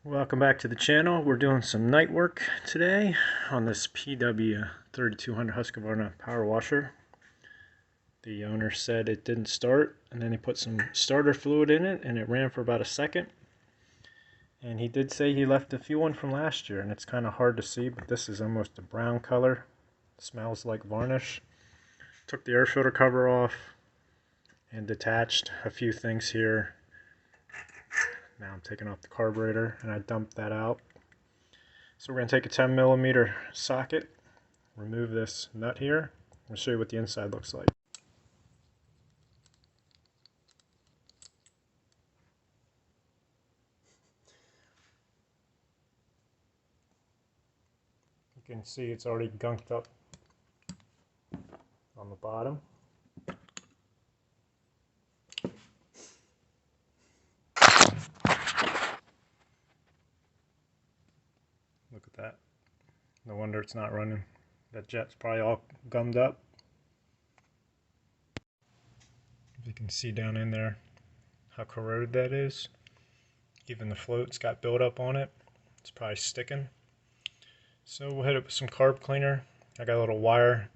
Welcome back to the channel. We're doing some night work today on this PW 3200 Husqvarna power washer. The owner said it didn't start, and then he put some starter fluid in it and it ran for about a second. And he did say he left a fuel in from last year, and it's kind of hard to see, but this is almost a brown color. It smells like varnish. Took the air filter cover off and detached a few things here. Now I'm taking off the carburetor and I dumped that out. So we're going to take a 10mm socket, remove this nut here, and show you what the inside looks like. You can see it's already gunked up on the bottom. Look at that. No wonder it's not running. That jet's probably all gummed up. You can see down in there how corroded that is. Even the float's got buildup on it. It's probably sticking. So we'll hit it with some carb cleaner. I got a little wire.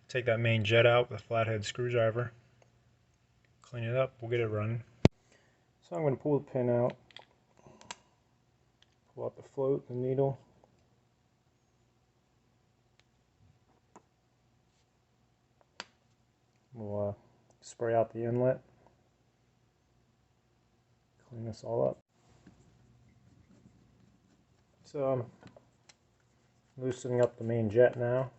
Take that main jet out with a flathead screwdriver. Clean it up. We'll get it running. So I'm going to pull the pin out. Pull out the float, the needle. We'll spray out the inlet. Clean this all up. So I'm loosening up the main jet now.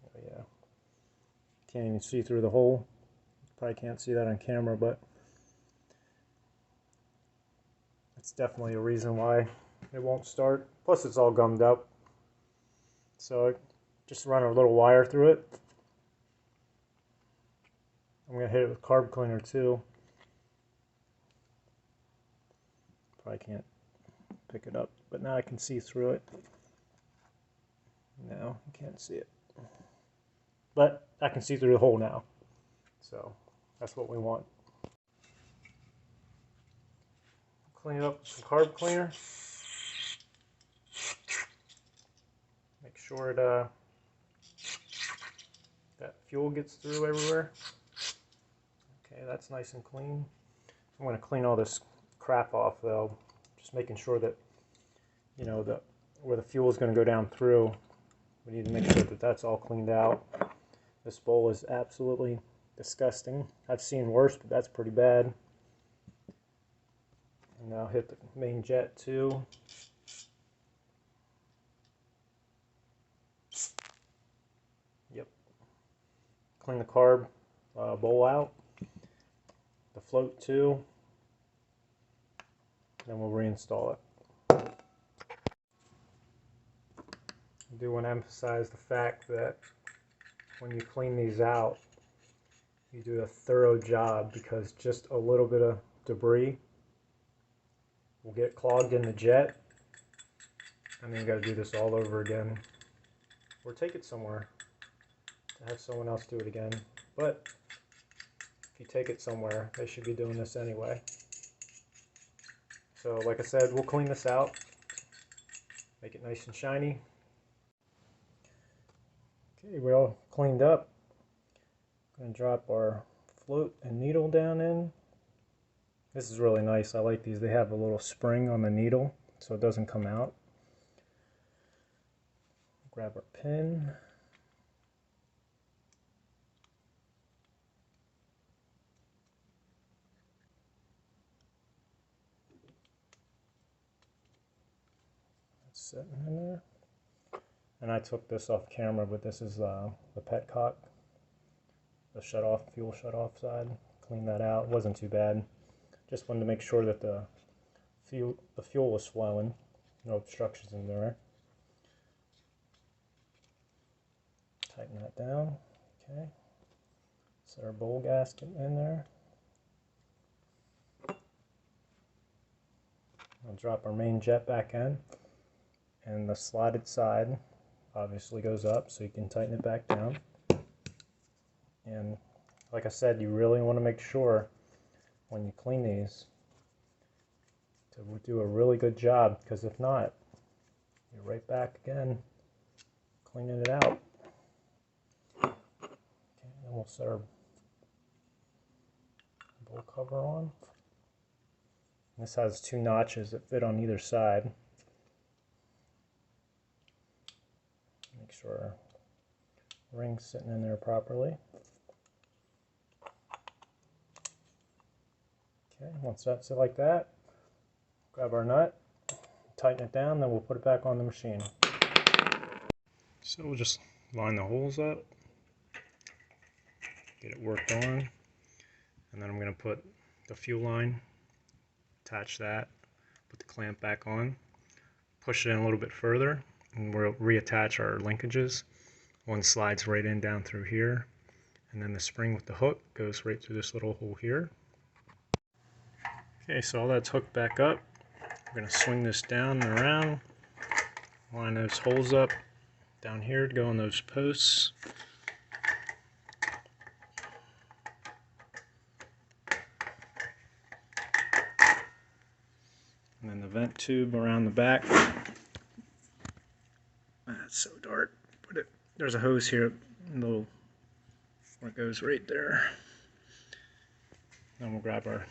Oh yeah, can't even see through the hole. Probably can't see that on camera, but it's definitely a reason why it won't start. Plus it's all gummed up. So just run a little wire through it. I'm going to hit it with carb cleaner too. Probably can't pick it up, but now I can see through it. No, you can't see it. But I can see through the hole now. So that's what we want. Clean it up with some carb cleaner. Make sure that fuel gets through everywhere. Okay, that's nice and clean. I'm going to clean all this crap off though, just making sure that, you know, where the fuel is going to go down through, we need to make sure that that's all cleaned out. This bowl is absolutely disgusting. I've seen worse, but that's pretty bad. And now hit the main jet too. Yep. Clean the carb bowl out. The float too. Then we'll reinstall it. I do want to emphasize the fact that when you clean these out, you do a thorough job, because just a little bit of debris will get clogged in the jet, and then you got to do this all over again, or take it somewhere to have someone else do it again. But if you take it somewhere, they should be doing this anyway. So like I said, we'll clean this out, make it nice and shiny. Okay, we're all cleaned up. I'm going to drop our float and needle down in. This is really nice. I like these. They have a little spring on the needle so it doesn't come out. Grab our pin. That's sitting in there. And I took this off camera, but this is the petcock, the shut-off, fuel shut-off side. Cleaned that out. It wasn't too bad. Just wanted to make sure that the fuel was flowing. No obstructions in there. Tighten that down. Okay. Set our bowl gasket in there. I'll drop our main jet back in, and the slotted side obviously goes up, so you can tighten it back down. And like I said, you really want to make sure when you clean these to do a really good job, because if not, you're right back again cleaning it out. Okay, then we'll set our bowl cover on. This has 2 notches that fit on either side. Make sure our ring's sitting in there properly. Okay, once that's like that, grab our nut, tighten it down, then we'll put it back on the machine. So we'll just line the holes up, get it worked on, and then I'm going to put the fuel line, attach that, put the clamp back on, push it in a little bit further, and we'll reattach our linkages. One slides right in down through here, and then the spring with the hook goes right through this little hole here. Okay, so all that's hooked back up. We're going to swing this down and around, line those holes up down here to go on those posts. And then the vent tube around the back. That's so dark. There's a hose here, where it goes right there. Then we'll grab our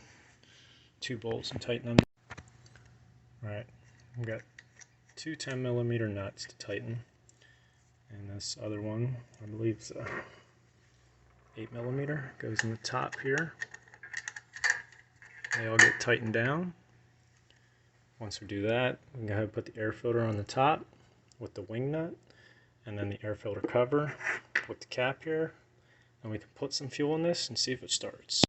2 bolts and tighten them. Alright, we've got 2 10mm nuts to tighten. And this other one, I believe is 8mm, goes in the top here. They all get tightened down. Once we do that, we can go ahead and put the air filter on the top with the wing nut, and then the air filter cover with the cap here. And we can put some fuel in this and see if it starts.